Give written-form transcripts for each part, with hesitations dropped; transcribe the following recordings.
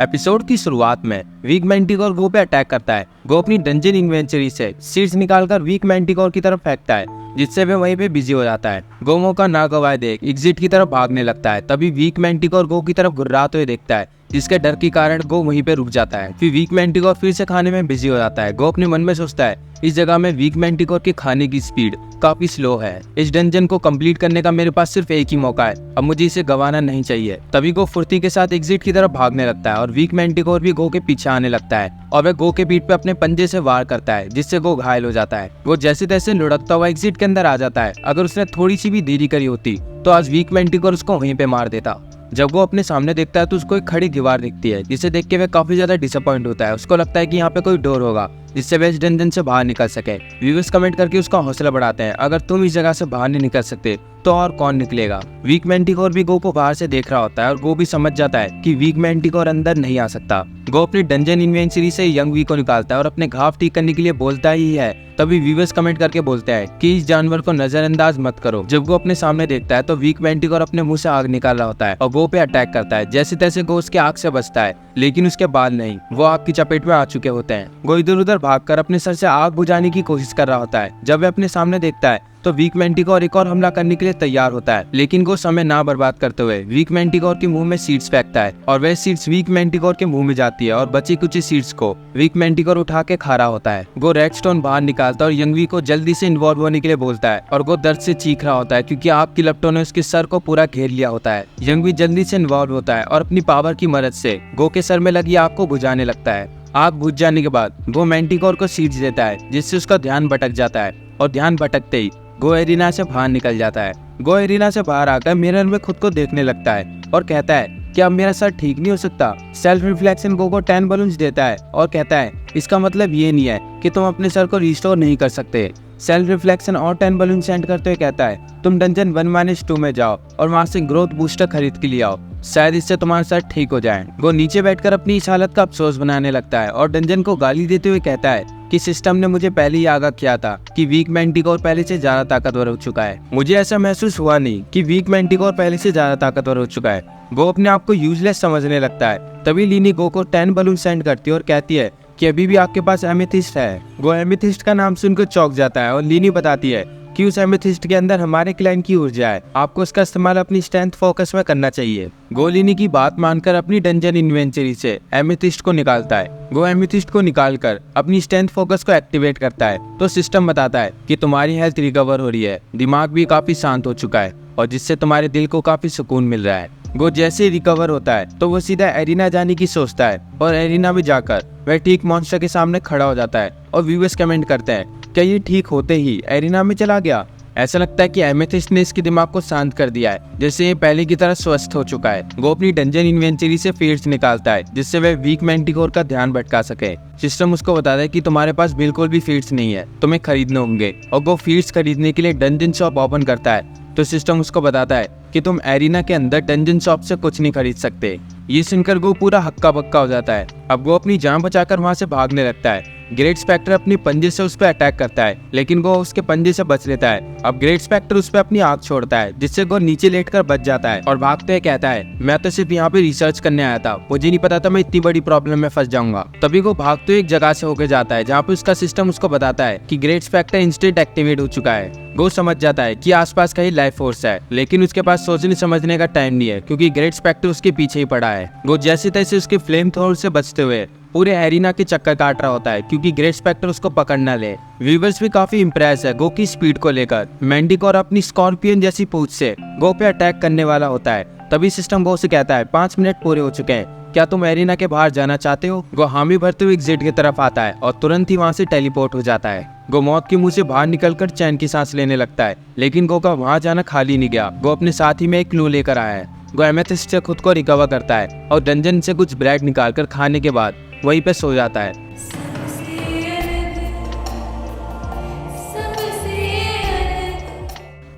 Episode की शुरुआत में वीक मैंटिकोर गो पे अटैक करता है। गो अपनी डंजन इन्वेंटरी से सीड्स निकालकर वीक मैंटिकोर की तरफ फेंकता है, जिससे वे वहीं पे बिजी हो जाता है। गो मौका ना गवाए देख एग्जिट की तरफ भागने लगता है। तभी वीक मैंटिकोर गो की तरफ घुर्राते हुए देखता है, जिसके डर के कारण गो वहीं पे रुक जाता है। फिर वीक मैंटिकोर फिर से खाने में बिजी हो जाता है। गो अपने मन में सोचता है, इस जगह में वीक मैंटिकोर के खाने की स्पीड काफी स्लो है। इस डंजन को कंप्लीट करने का मेरे पास सिर्फ एक ही मौका है, अब मुझे इसे गंवाना नहीं चाहिए। तभी गो फुर्ती के साथ एग्जिट की तरफ भागने लगता है और वीक मैंटिकोर भी गो के पीछे आने लगता है और वह गो के पीठ पे अपने पंजे से वार करता है, जिससे गो घायल हो जाता है। वो जैसे तैसे लुढ़कता हुआ एग्जिट के अंदर आ जाता है। अगर उसने थोड़ी सी भी देरी करी होती तो आज वीक मैंटिकोर उसको वहीं पे मार देता। जब वो अपने सामने देखता है तो उसको एक खड़ी दीवार दिखती है, जिसे देख के वह काफी ज्यादा डिसअपॉइंट होता है। उसको लगता है कि यहाँ पे कोई डोर होगा जिससे वह इस डंजन से बाहर निकल सके। व्यूअर्स कमेंट करके उसका हौसला बढ़ाते हैं, अगर तुम इस जगह से बाहर नहीं निकल सकते तो और कौन निकलेगा। वीक मैंटिकोर भी गो को बाहर से देख रहा होता है और गो भी समझ जाता है कि वीक मैंटिकोर अंदर नहीं आ सकता। गो अपनी डंजन इन्वेंटरी से यंग वी को निकालता है और अपने घाव ठीक करने के लिए बोलता ही है। तभी व्यूअर्स कमेंट करके बोलते हैं कि इस जानवर को नजरअंदाज मत करो। जब गो अपने सामने देखता है तो वीक मैंटिकोर अपने मुंह से आग निकाल रहा होता है और गो पे अटैक करता है। जैसे तैसे गो उसके आग से बचता है, लेकिन उसके बाल नहीं, वो आग की चपेट में आ चुके होते हैं। गो इधर उधर भागकर अपने सर से आग बुझाने की कोशिश कर रहा होता है। जब वह अपने सामने देखता है तो वीक मैंटिकोर एक और हमला करने के लिए तैयार होता है, लेकिन गो समय ना बर्बाद करते हुए वीक मैंटिकोर के मुंह में सीड्स फेंकता है और वह सीड्स वीक मैंटिकोर के मुंह में जाती है और बची कुछ सीड्स को वीक मैंटिकोर उठा के खा रहा होता है। गो रेडस्टोन बाहर निकालता है और यंगवी को जल्दी से इन्वॉल्व होने के लिए बोलता है और गो दर्द से चीख रहा होता है क्योंकि आग की लपटों ने उसके सर को पूरा घेर लिया होता है। यंगवी जल्दी से इन्वॉल्व होता है और अपनी पावर की मदद से गो के सर में लगी आग को बुझाने लगता है। आग बुझ जाने के बाद गो मैंटिकोर को सीड्स देता है, जिससे उसका ध्यान भटक जाता है और ध्यान भटकते ही गो एरिना से बाहर निकल जाता है। गो एरिना से बाहर आकर मिरर में खुद को देखने लगता है और कहता है कि अब मेरा सर ठीक नहीं हो सकता। सेल्फ रिफ्लेक्शन गो को 10 बलून्स देता है और कहता है इसका मतलब ये नहीं है कि तुम अपने सर को रिस्टोर नहीं कर सकते। सेल्फ रिफ्लेक्शन और 10 बलून सेंड करते हुए कहता है तुम डंजन 1-2 में जाओ और वहाँ से ग्रोथ बूस्टर खरीद के लिए आओ, शायद इससे तुम्हारा सर ठीक हो जाए। वो नीचे बैठकर अपनी इस हालत का अफसोस बनाने लगता है और डंजन को गाली देते हुए कहता है कि सिस्टम ने मुझे पहले ही आगाह किया था कि वीक मैंटिकोर पहले से ज्यादा ताकतवर हो चुका है। मुझे ऐसा महसूस हुआ नहीं कि वीक मैंटिकोर पहले से ज्यादा ताकतवर हो चुका है। गो अपने आप को यूजलेस समझने लगता है। तभी लीनी गो को 10 बलून सेंड करती है और कहती है कि अभी भी आपके पास एमेथिस्ट है। गो एमेथिस्ट का नाम सुनकर चौंक जाता है और लीनी बताती है कि उस एमेथिस्ट के अंदर हमारे क्लाइंट की ऊर्जा है, आपको इसका इस्तेमाल अपनी स्ट्रेंथ फोकस में करना चाहिए। गो लीनी की बात मानकर अपनी डंजन इन्वेंटरी से एमेथिस्ट को निकालता है। गो एमेथिस्ट को निकालकर अपनी स्ट्रेंथ फोकस को एक्टिवेट करता है तो सिस्टम बताता है कि तुम्हारी हेल्थ रिकवर हो रही है, दिमाग भी काफी शांत हो चुका है और जिससे तुम्हारे दिल को काफी सुकून मिल रहा है। गो जैसे रिकवर होता है तो वो सीधा एरिना जाने की सोचता है और एरिना में जाकर वह ठीक मॉन्स्टर के सामने खड़ा हो जाता है और व्यूअर्स कमेंट करते हैं क्या ये ठीक होते ही एरिना में चला गया। ऐसा लगता है कि एमेथिस्ट ने इसके दिमाग को शांत कर दिया है, जैसे ये पहले की तरह स्वस्थ हो चुका है। गो अपनी डंजन इन्वेंटरी से फीड्स निकालता है, जिससे वह वीक मैंटिकोर का ध्यान भटका सके। सिस्टम उसको बताता है कि तुम्हारे पास बिल्कुल भी फीड्स नहीं है, तुम्हें खरीदने होंगे। और गो फीड्स खरीदने के लिए डंजन शॉप ओपन करता है तो सिस्टम उसको बताता है कि तुम एरिना के अंदर डंजन शॉप से कुछ नहीं खरीद सकते। ये सुनकर गो पूरा हक्का बक्का हो जाता है। अब गो अपनी जान बचाकर वहाँ से भागने लगता है। ग्रेट स्पेक्टर अपनी पंजे से उस पर अटैक करता है, लेकिन गो उसके पंजे से बच लेता है। अब ग्रेट स्पेक्टर उस पर अपनी आग छोड़ता है, जिससे गो नीचे लेटकर बच जाता है और भागते हुए कहता है मैं तो सिर्फ यहाँ पे रिसर्च करने आया था, मुझे नहीं पता था मैं इतनी बड़ी प्रॉब्लम में फंस जाऊंगा। तभी गो भागते हुए एक जगह से होकर जाता है जहाँ पे उसका सिस्टम उसको बताता है कि ग्रेट स्पेक्टर इंस्टेंट एक्टिवेट हो चुका है। गो समझ जाता है कि आसपास कहीं लाइफ फोर्स है, लेकिन उसके पास सोचने समझने का टाइम नहीं है क्योंकि ग्रेट स्पेक्टर उसके पीछे ही पड़ा है। गो जैसे तैसे उसके फ्लेम थ्रोर से बचते हुए पूरे एरिना के चक्कर काट रहा होता है क्योंकि ग्रेट स्पेक्टर उसको पकड़ न ले। व्यूअर्स भी काफी इंप्रेस है गो की स्पीड को लेकर। मैंटिकोर अपनी स्कॉर्पियन जैसी पूंछ से गो पे अटैक करने वाला होता है। तभी सिस्टम गो से कहता है 5 मिनट पूरे हो चुके हैं, क्या तुम एरिना के बाहर जाना चाहते हो। गो हामी भरते हुए एग्जिट की तरफ आता है और तुरंत ही वहाँ से टेलीपोर्ट हो जाता है। गो मौत के मुंह से बाहर निकलकर चैन की सांस लेने लगता है, लेकिन गो का वहाँ जाना खाली नहीं गया। गो अपने साथ ही में एक क्लू लेकर आया है। गो एमेथिस्ट से खुद को रिकवर करता है और डंजन से कुछ ब्रेड निकालकर खाने के बाद वहीं पे सो जाता है।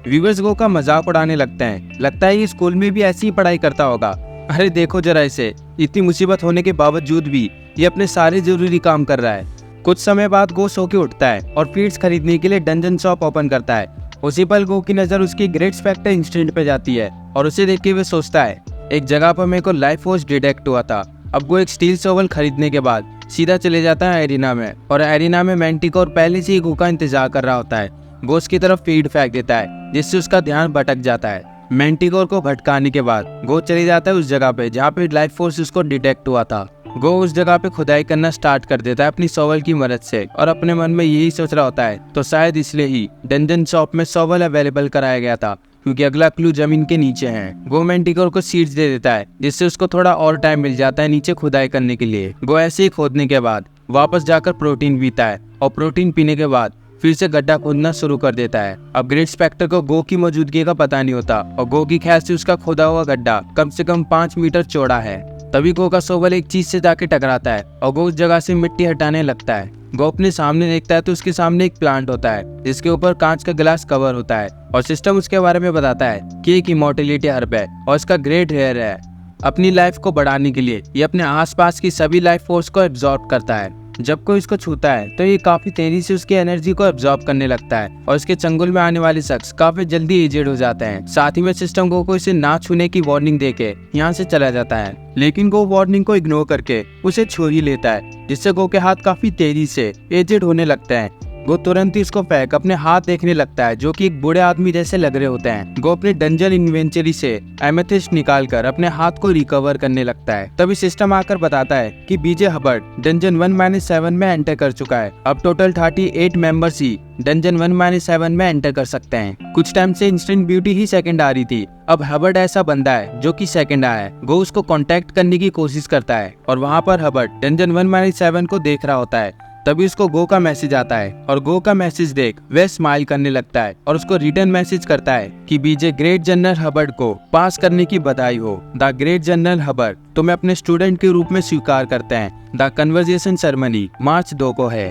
व्यूअर्स गो का मजाक उड़ाने लगते हैं, लगता है ये स्कूल में भी ऐसी ही पढ़ाई करता होगा। अरे देखो जरा इसे, इतनी मुसीबत होने के बावजूद भी ये अपने सारे जरूरी काम कर रहा है। कुछ समय बाद गो सो के उठता है और फीड्स खरीदने के लिए डंजन शॉप ओपन करता है। उसी पल गो की नजर उसकी ग्रेट स्पेक्टर इंस्टेंट पे जाती है और उसे देख के वे सोचता है एक जगह पर मेरे को लाइफ फोर्स डिटेक्ट हुआ था अब गो एक स्टील शॉवल खरीदने के बाद सीधा चले जाता है एरिना में, और एरिना में मैंटिकोर पहले से ही गो का इंतजार कर रहा होता है। गो उसकी तरफ फीड फेंक देता है जिससे उसका ध्यान भटक जाता है। मैंटिकोर को भटकाने के बाद गो चले जाता है उस जगह पे जहाँ पे लाइफ फोर्स उसको डिटेक्ट हुआ था। गो उस जगह पे खुदाई करना स्टार्ट कर देता है अपनी शॉवल की मदद से, और अपने मन में यही सोच रहा होता है तो शायद इसलिए ही डंजन शॉप में शॉवल अवेलेबल कराया गया था, क्योंकि अगला क्लू जमीन के नीचे है। गो मैंटिकोर को सीड्स दे देता है जिससे उसको थोड़ा और टाइम मिल जाता है नीचे खुदाई करने के लिए। गो ऐसे ही खोदने के बाद वापस जाकर प्रोटीन पीता है, और प्रोटीन पीने के बाद फिर से गड्ढा खोदना शुरू कर देता है। अब ग्रेट स्पेक्टर को गो की मौजूदगी का पता नहीं होता, और गो की ख्याल से उसका खोदा हुआ गड्ढा कम से कम 5 मीटर चौड़ा है। तभी गो का शॉवल एक चीज से जाके टकराता है और गो उस जगह से मिट्टी हटाने लगता है। गो अपने सामने देखता है तो उसके सामने एक प्लांट होता है जिसके ऊपर कांच का गिलास कवर होता है, और सिस्टम उसके बारे में बताता है कि एक इमॉर्टलिटी हर्ब है और इसका ग्रेट हेयर है। अपनी लाइफ को बढ़ाने के लिए ये अपने आसपास की सभी लाइफ फोर्स को एब्जॉर्ब करता है। जब कोई इसको छूता है तो ये काफी तेजी से उसकी एनर्जी को एब्जॉर्ब करने लगता है, और इसके चंगुल में आने वाले शख्स काफी जल्दी एजेड हो जाते हैं। साथ ही में सिस्टम गो को इसे ना छूने की वार्निंग देके यहाँ से चला जाता है, लेकिन गो वार्निंग को इग्नोर करके उसे छू ही लेता है, जिससे गो के हाथ काफी तेजी से एजेड होने लगते हैं। गो तुरंत ही इसको फेंक अपने हाथ देखने लगता है जो कि एक बूढ़े आदमी जैसे लग रहे होते हैं। गो अपने डंजन इन्वेंटरी से एमेथिस्ट निकालकर अपने हाथ को रिकवर करने लगता है। तभी सिस्टम आकर बताता है कि बीजे हबर्ड डंजन 1-7 में एंटर कर चुका है। अब टोटल 38 मेंबर्स ही डंजन 1-7 में एंटर कर सकते हैं। कुछ टाइम से इंस्टेंट ब्यूटी ही सेकंड आ रही थी, अब हबर्ड ऐसा बंदा है जो कि सेकंड आया है। गो उसको कांटेक्ट करने की कोशिश करता है, और वहाँ पर हबर्ड डंजन 1-7 को देख रहा होता है। तभी उसको गो का मैसेज आता है, और गो का मैसेज देख वह स्माइल करने लगता है और उसको रिटर्न मैसेज करता है कि बीजे ग्रेट जनरल हबर्ड को पास करने की बधाई हो। द ग्रेट जनरल हबर्ड तुम्हें अपने स्टूडेंट के रूप में स्वीकार करते हैं। द कन्वर्सेशन सेरेमनी मार्च 2 को है।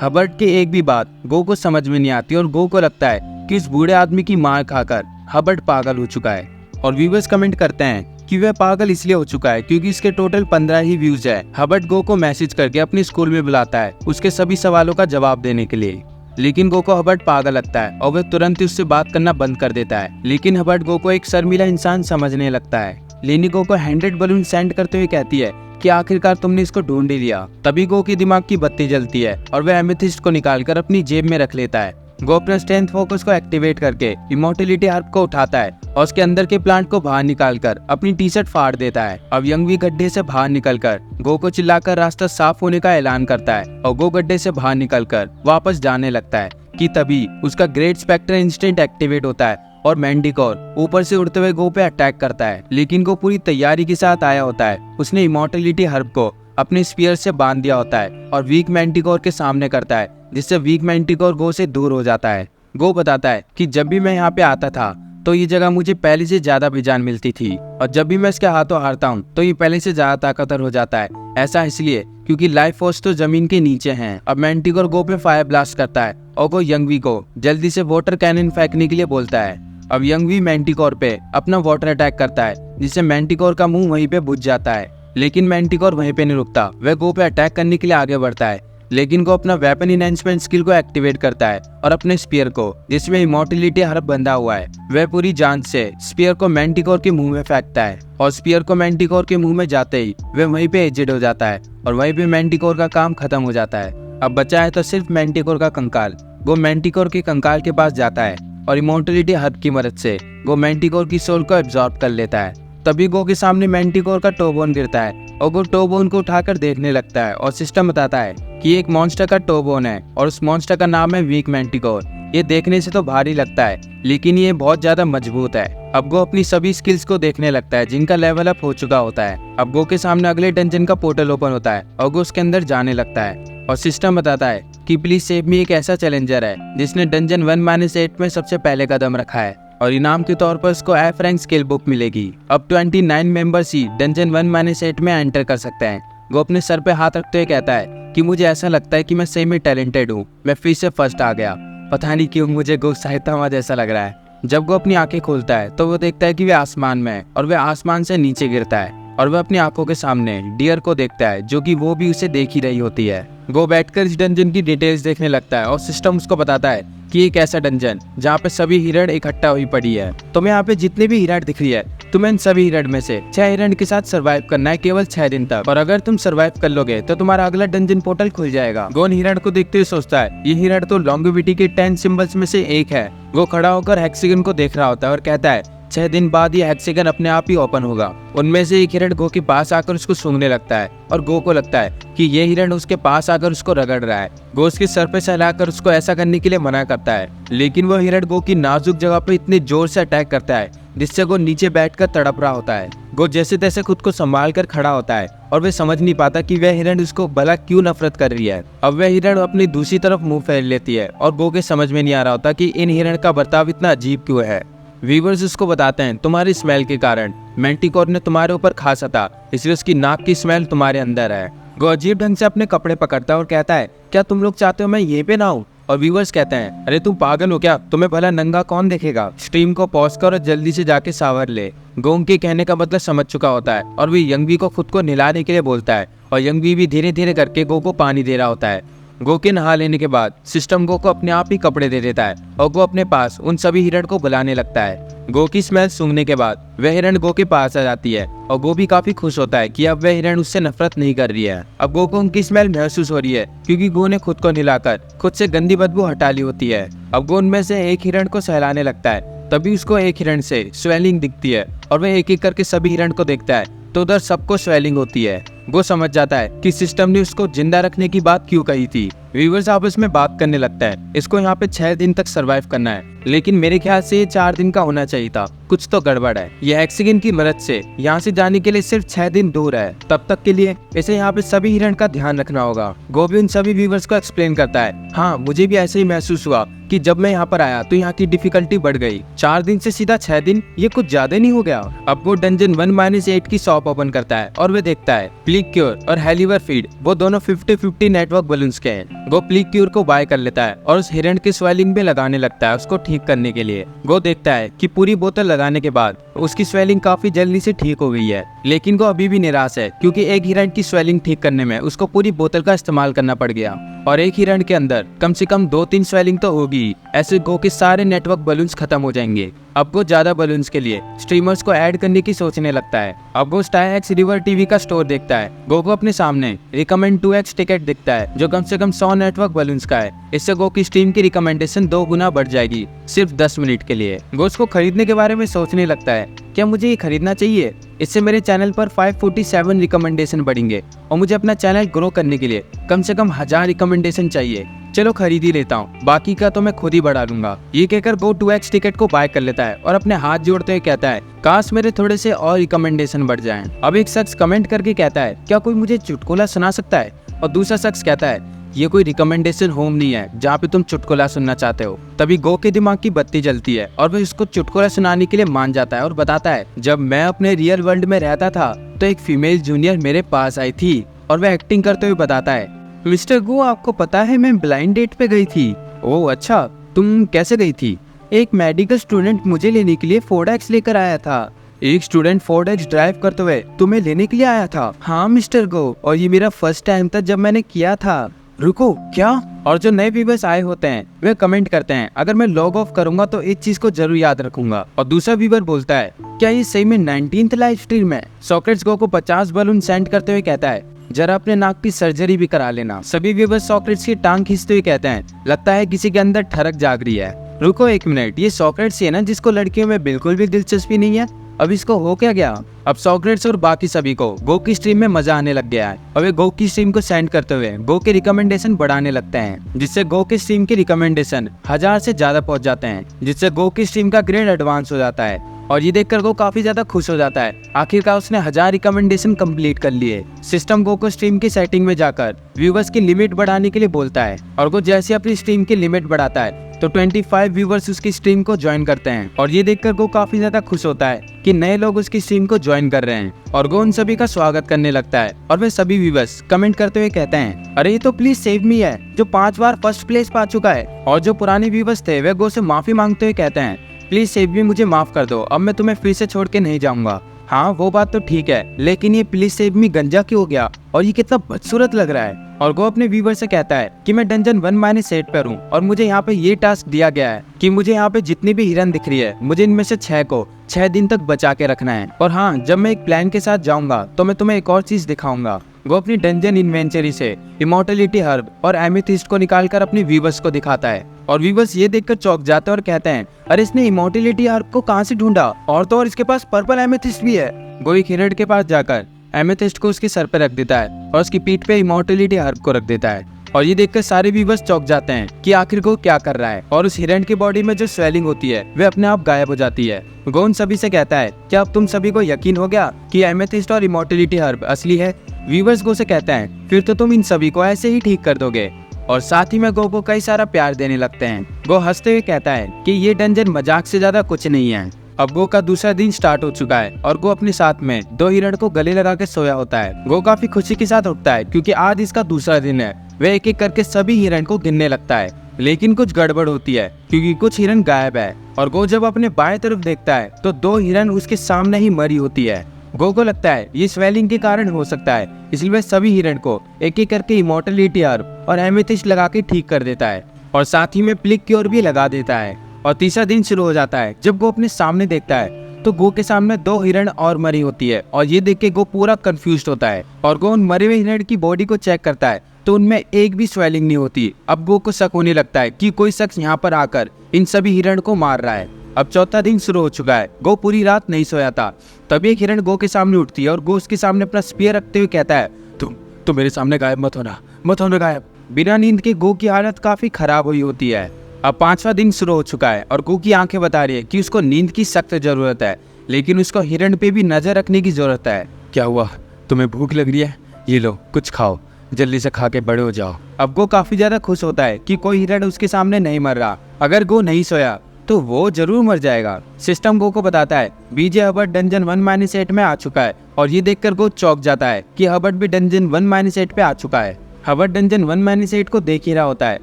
हबर्ड की एक भी बात गो को समझ में नहीं आती, और गो को लगता है कि इस बूढ़े आदमी की मार खाकर हबर्ड पागल हो चुका है। और व्यूअर्स कमेंट करते हैं कि वह पागल इसलिए हो चुका है क्योंकि इसके टोटल 15 ही व्यूज है। हबर्ड गो को मैसेज करके अपने स्कूल में बुलाता है उसके सभी सवालों का जवाब देने के लिए, लेकिन गो को हबर्ड पागल लगता है और वह तुरंत ही उससे बात करना बंद कर देता है। लेकिन हबर्ड गो को एक शर्मीला इंसान समझने लगता है। लेनी गो को 100 बलून सेंड करते हुए कहती है कि आखिरकार तुमने इसको ढूंढ ही लिया। तभी गो की दिमाग की बत्ती जलती है और वह एमेथिस्ट को निकालकर अपनी जेब में रख लेता है। गो अपने स्ट्रेंथ फोकस को एक्टिवेट करके इमॉर्टलिटी हर्ब को उठाता है और उसके अंदर के प्लांट को बाहर निकालकर अपनी टी शर्ट फाड़ देता है। अब यंगवी गड्ढे से बाहर निकलकर गो को चिल्लाकर रास्ता साफ होने का ऐलान करता है और गो गड्ढे से बाहर निकलकर वापस जाने लगता है कि तभी उसका ग्रेट स्पेक्टर इंस्टेंट एक्टिवेट होता है और मैंटिकोर ऊपर से उड़ते हुए गो पे अटैक करता है। लेकिन गो पूरी तैयारी के साथ आया होता है। उसने इमॉर्टलिटी हर्ब को अपने स्पीयर से बांध दिया होता है और वीक मैंटिकोर के सामने करता है, जिससे वीक मैंटिकोर गो से दूर हो जाता है। गो बताता है कि जब भी मैं यहाँ पे आता था तो ये जगह मुझे पहले से ज्यादा बेजान मिलती थी, और जब भी मैं इसके हाथों हारता हूँ तो ये पहले से ज्यादा ताकतवर हो जाता है। ऐसा इसलिए क्योंकि लाइफ फोर्स तो जमीन के नीचे हैं। अब मैंटिकोर गो पे फायर ब्लास्ट करता है और गो यंगवी को जल्दी से वाटर कैनन फेंकने के लिए बोलता है। अब यंगवी मैंटिकोर पे अपना वाटर अटैक करता है, जिससे मैंटिकोर का मुंह वहीं पे बुझ जाता है। लेकिन मैंटिकोर वहीं पे नहीं रुकता, वह गो पे अटैक करने के लिए आगे बढ़ता है। लेकिन गो अपना वेपन इनहेंसमेंट स्किल को एक्टिवेट करता है और अपने स्पीयर को, जिसमें इमॉर्टलिटी हर्ब बंधा हुआ है, वह पूरी जान से स्पीयर को मैंटिकोर के मुंह में फेंकता है। और स्पीयर को मैंटिकोर के मुंह में जाते ही वह वहीं पे एजेड हो जाता है और वहीं पे मैंटिकोर का काम खत्म हो जाता है। अब बचा है तो सिर्फ मैंटिकोर का कंकाल। गो मैंटिकोर के कंकाल के पास जाता है और इमॉर्टलिटी हर्ब की मदद से गो मैंटिकोर की सोल को एब्जॉर्ब कर लेता है। तभी गो के सामने मैंटिकोर का टोबोन गिरता है और गो टोबोन को उठाकर देखने लगता है और सिस्टम बताता है कि एक मॉन्स्टर का टोबोन है और उस मॉन्स्टर का नाम है वीक मैंटिकोर। ये देखने से तो भारी लगता है लेकिन ये बहुत ज्यादा मजबूत है। अब गो अपनी सभी स्किल्स को देखने लगता है जिनका लेवल अप हो चुका होता है। अब गो के सामने अगले डंजन का पोर्टल ओपन होता है और गो उसके अंदर जाने लगता है और सिस्टम बताता है कि प्लीज सेव मी एक ऐसा चैलेंजर है जिसने डंजन 1-8 में सबसे पहले कदम रखा है और इनाम के तौर पर उसको एफ रैंक स्किल बुक मिलेगी। अब 29 मेंबर्स ही डंजन 1-8 में एंटर कर सकते हैं। गो अपने सर पे हाथ रखते हुए कहता है कि मुझे ऐसा लगता है कि मैं सही में टैलेंटेड हूँ, मैं फिर से फर्स्ट आ गया। पता नहीं क्यों मुझे गो साहित्य जैसा लग रहा है। जब गो अपनी आंखें खोलता है तो वो देखता है कि वह आसमान में है और वह आसमान से नीचे गिरता है और वह अपनी आंखों के सामने डियर को देखता है जो कि वो भी उसे देख ही रही होती है। गो बैठकर इस डंजन की डिटेल्स देखने लगता है और सिस्टम उसको बताता है कि एक ऐसा डंजन जहाँ पे सभी हिरण इकट्ठा हुई पड़ी है। तुम्हें यहाँ पे जितने भी हिरण दिख रही है, तुम्हें इन सभी हिरण में से 6 हिरण के साथ सरवाइव करना है केवल 6 दिन तक। और अगर तुम सरवाइव कर लोगे तो तुम्हारा अगला डंजन पोर्टल खुल जाएगा। गोन हिरण को देखते हुए सोचता है ये हिरण तो लॉन्गेविटी के 10 सिंबल्स में से एक है। वो खड़ा होकर हेक्सागन को देख रहा होता है और कहता है 6 दिन बाद ये हेक्सागन अपने आप ही ओपन होगा। उनमें से एक हिरण गो के पास आकर उसको सूंघने लगता है और गो को लगता है कि ये हिरण उसके पास आकर उसको रगड़ रहा है। गो उसके सर पे सहलाकर उसको ऐसा करने के लिए मना करता है, लेकिन वो हिरण गो की नाजुक जगह पे इतने जोर से अटैक करता है जिससे गो नीचे बैठकर तड़प रहा होता है। गो जैसे तैसे खुद को संभाल कर खड़ा होता है और वह समझ नहीं पाता कि वह हिरण उसको भला क्यों नफरत कर रही है। अब वह हिरण अपनी दूसरी तरफ मुंह फेर लेती है और गो के समझ में नहीं आ रहा होता कि इन हिरण का बर्ताव इतना अजीब क्यों है। वीवर्स उसको बताते हैं तुम्हारी स्मेल के कारण मैंटिकोर ने तुम्हारे ऊपर खासा था, इसलिए उसकी नाक की स्मेल तुम्हारे अंदर है। गो अजीब ढंग से अपने कपड़े पकड़ता है और कहता है क्या तुम लोग चाहते हो मैं यहीं पे नहाऊं? और व्यूवर्स कहते हैं अरे तुम पागल हो क्या, तुम्हें भला नंगा कौन देखेगा। स्ट्रीम को पॉज कर और जल्दी से जाके शावर ले। गोंग के कहने का मतलब समझ चुका होता है और वो यंगवी को खुद को नहलाने के लिए बोलता है और यंगवी भी धीरे धीरे करके गो को पानी दे रहा होता है। गो के नहा लेने के बाद सिस्टम गो को अपने आप ही कपड़े दे देता है और गो अपने पास उन सभी हिरण को बुलाने लगता है। गो की स्मेल सूंघने के बाद वह हिरण गो के पास आ जाती है और गो भी काफी खुश होता है कि अब वह हिरण उससे नफरत नहीं कर रही है। अब गो को उनकी स्मेल महसूस हो रही है क्योंकि गो ने खुद को नहलाकर खुद से गंदी बदबू हटा ली होती है। अब गो उनमें से एक हिरण को सहलाने लगता है, तभी उसको एक हिरण से स्वेलिंग दिखती है और वह एक एक करके सभी हिरण को देखता है तो उधर सबको स्वेलिंग होती है। गो समझ जाता है कि सिस्टम ने उसको जिंदा रखने की बात क्यों कही थी। व्यूवर्स आपस में बात करने लगता है इसको यहाँ पे 6 दिन तक सरवाइव करना है, लेकिन मेरे ख्याल से ये 4 दिन का होना चाहिए था, कुछ तो गड़बड़ है। यह हेक्सागन की मदद से यहाँ से जाने के लिए सिर्फ 6 दिन दूर है, तब तक के लिए इसे यहाँ पे सभी हिरण का ध्यान रखना होगा। गो भी उन सभी व्यूवर्स को एक्सप्लेन करता है हाँ मुझे भी ऐसे ही महसूस हुआ कि जब मैं यहाँ पर आया तो यहाँ की डिफिकल्टी बढ़ गई। 4 दिन से सीधा 6 दिन, ये कुछ ज्यादा नहीं हो गया। अब वो डंजन 1-8 की शॉप ओपन करता है और वे देखता है प्लीक्योर और हेलिवर फीड वो दोनों 50-50 नेटवर्क बलून्स के हैं। गो प्लीक्योर को बाय कर लेता है और उस हिरण के स्वेलिंग में लगाने लगता है उसको ठीक करने के लिए। गो देखता है कि पूरी बोतल लगाने के बाद उसकी स्वेलिंग काफी जल्दी से ठीक हो गई है, लेकिन गो अभी भी निराश है क्योंकि एक हिरण की स्वेलिंग ठीक करने में उसको पूरी बोतल का इस्तेमाल करना पड़ गया और एक हिरण के अंदर कम से कम 2-3 स्वेलिंग तो होगी। ऐसे गो के सारे नेटवर्क बलून्स खत्म हो जाएंगे। अब वो ज्यादा बलून्स के लिए स्ट्रीमर्स को ऐड करने की सोचने लगता है। अब वो StyX रिवर टीवी का स्टोर देखता है। गो को अपने सामने रिकमेंड 2x टिकट दिखता है जो कम से कम 100 नेटवर्क बलून्स का है। इससे गो की स्ट्रीम की रिकमेंडेशन 2 गुना बढ़ जाएगी सिर्फ 10 मिनट के लिए। गो उसको खरीदने के बारे में सोचने लगता है क्या मुझे ये खरीदना चाहिए, इससे मेरे चैनल पर 547 रिकमेंडेशन बढ़ेंगे और मुझे अपना चैनल ग्रो करने के लिए कम से कम 1000 रिकमेंडेशन चाहिए। चलो खरीद ही लेता हूँ, बाकी का तो मैं खुद ही बढ़ा लूंगा। ये कहकर गो 2x टिकट को बाय कर लेता है और अपने हाथ जोड़ते हुए कहता है काश मेरे थोड़े से और रिकमेंडेशन बढ़ जाएं। अब एक शख्स कमेंट करके कहता है क्या कोई मुझे चुटकुला सुना सकता है, और दूसरा शख्स कहता है ये कोई रिकमेंडेशन होम नहीं है जहाँ पे तुम चुटकुला सुनना चाहते हो। तभी गो के दिमाग की बत्ती जलती है और वह उसको चुटकुला सुनाने के लिए मान जाता है और बताता है जब मैं अपने रियल वर्ल्ड में रहता था तो एक फीमेल जूनियर मेरे पास आई थी, और वह एक्टिंग करते हुए बताता है मिस्टर गो आपको पता है मैं ब्लाइंड डेट पे गई थी। ओह अच्छा, तुम कैसे गई थी? एक मेडिकल स्टूडेंट मुझे लेने के लिए फोर्ड एक्स लेकर आया था। एक स्टूडेंट फोर्ड एक्स ड्राइव करते हुए तुम्हें लेने के लिए आया था? हाँ मिस्टर गो, और ये मेरा फर्स्ट टाइम था जब मैंने किया था। रुको क्या? और जो नए व्यूवर्स आए होते हैं वे कमेंट करते हैं अगर मैं लॉग ऑफ करूंगा तो एक चीज को जरूर याद रखूंगा। और दूसरा व्यूवर बोलता है क्या ये सही में 19th लाइव स्ट्रीम है? सॉक्रेट्स गो को 50 बलून सेंड करते हुए कहता है जरा अपने नाक की सर्जरी भी करा लेना। सभी व्यूवर्स सॉक्रेट्स की टांग खींचते हुए कहते हैं लगता है किसी के अंदर ठरक जाग रही है। रुको एक मिनट, ये सॉक्रेट्स ही है ना जिसको लड़कियों में बिल्कुल भी दिलचस्पी नहीं है? अब इसको हो क्या गया? अब सॉक्रेट्स और बाकी सभी को गो की स्ट्रीम में मजा आने लग गया है और वे गो की स्ट्रीम को सेंड करते हुए गो के रिकमेंडेशन बढ़ाने लगते हैं, जिससे गो की स्ट्रीम की रिकमेंडेशन 1000 से ज्यादा पहुंच जाते हैं, जिससे गो की स्ट्रीम का ग्रेड एडवांस हो जाता है। और ये देखकर गो काफी ज्यादा खुश हो जाता है, आखिरकार उसने 1000 रिकमेंडेशन कंप्लीट कर लिए। सिस्टम गो को स्ट्रीम की सेटिंग में जाकर व्यूवर्स की लिमिट बढ़ाने के लिए बोलता है और गो जैसे अपनी स्ट्रीम की लिमिट बढ़ाता है तो 25 व्यूवर्स उसकी स्ट्रीम को ज्वाइन करते हैं। और ये देखकर गो काफी ज्यादा खुश होता है कि नए लोग उसकी स्ट्रीम को ज्वाइन कर रहे हैं और गो उन सभी का स्वागत करने लगता है। और वे सभी व्यूवर्स कमेंट करते हुए कहते हैं अरे ये तो प्लीज सेव मी है जो 5 बार फर्स्ट प्लेस पा चुका है। और जो पुराने व्यूवर्स थे वे गो से माफी मांगते हुए कहते हैं प्लीज सेव मी, मुझे माफ कर दो, अब मैं तुम्हें फिर से छोड़ के नहीं जाऊंगा। हाँ वो बात तो ठीक है, लेकिन ये प्लीज सेव मी गंजा क्यों हो गया और ये कितना बदसूरत लग रहा है। और वो अपने व्यूवर से कहता है कि मैं डंजन 1-8 पर हूँ और मुझे यहाँ पे ये टास्क दिया गया है कि मुझे यहाँ पे जितनी भी हिरन दिख रही है मुझे इनमें से 6 को 6 दिन तक बचा के रखना है। और हाँ, जब मैं एक प्लान के साथ जाऊंगा तो मैं तुम्हें एक और चीज दिखाऊंगा। वो अपनी डंजन इन्वेंचरी से इमॉर्टलिटी हर्ब और एमेथिस्ट को निकालकर अपने व्यूवर्स को दिखाता है और व्यूवर्स ये देखकर चौंक जाते हैं और कहते हैं अरे इसने इमॉर्टलिटी हर्ब को कहाँ से ढूंढा, और तो और इसके पास पर्पल एमेथिस्ट भी है। वो एक हिरण के पास जाकर एमेथिस्ट को उसके सर पे रख देता है और उसकी पीठ पे इमॉर्टलिटी हर्ब को रख देता है। और ये देखकर सारे व्यूवर्स चौंक जाते हैं कि आखिर वो क्या कर रहा है, और उस हिरण की बॉडी में जो स्वेलिंग होती है वे अपने आप गायब हो जाती है। वो उन सभी से कहता है क्या अब तुम सभी को यकीन हो गया कि एमेथिस्ट और इमॉर्टलिटी हर्ब असली है। व्यूवर्स गो से कहता है फिर तो तुम इन सभी को ऐसे ही ठीक कर दोगे, और साथ ही में गो को कई सारा प्यार देने लगते हैं। गो हंसते हुए कहता है कि ये डंजन मजाक से ज्यादा कुछ नहीं है। अब गो का दूसरा दिन स्टार्ट हो चुका है और गो अपने साथ में 2 हिरण को गले लगा के सोया होता है। गो काफी खुशी के साथ उठता है क्योंकि आज इसका दूसरा दिन है। वह एक एक करके सभी हिरण को गिनने लगता है, लेकिन कुछ गड़बड़ होती है क्योंकि कुछ हिरण गायब है। और गो जब अपने बाएं तरफ देखता है तो 2 हिरण उसके सामने ही मरी होती है। गो को लगता है ये स्वेलिंग के कारण हो सकता है, इसलिए वह सभी हिरण को एक एक करके इमॉर्टलिटी हर्ब और एमेथिस्ट लगा के ठीक कर देता है और साथ ही में प्लिक क्योर भी लगा देता है। और तीसरा दिन शुरू हो जाता है। जब गो अपने सामने देखता है तो गो के सामने 2 हिरण और मरी होती है और ये देख के गो पूरा कंफ्यूज होता है और गो उन मरे हुए हिरण की बॉडी को चेक करता है तो उनमें एक भी स्वेलिंग नहीं होती। अब गो को शक होने लगता है कि कोई शख्स यहाँ पर आकर इन सभी हिरण को मार रहा है। अब चौथा दिन शुरू हो चुका है। गो पूरी रात नहीं सोया था। तभी एक हिरण गो के सामने उठती है और गो उसके सामने अपना स्पीयर रखते हुए कहता है तुम मेरे सामने गायब मत होना गायब। बिना नींद के गो की हालत काफी खराब हुई होती है। अब 5वां दिन शुरू हो चुका है और गो की आंखें बता रही है कि उसको नींद की सख्त जरूरत है, लेकिन उसको हिरण पे भी नजर रखने की जरूरत है। क्या हुआ, तुम्हें भूख लग रही है? ये लो कुछ खाओ, जल्दी से खा के बड़े हो जाओ। अब गो काफी ज्यादा खुश होता है कि कोई हिरण उसके सामने नहीं मर रहा। अगर गो नहीं सोया तो वो जरूर मर जाएगा। सिस्टम गो को बताता है बीजे हबर्ट डंजन 1-8 में आ चुका है और ये देखकर गो चौंक जाता है कि हबर्ट भी डंजन 1-8 पे आ चुका है। हबर्ट डंजन 1-8 को देख ही रहा होता है,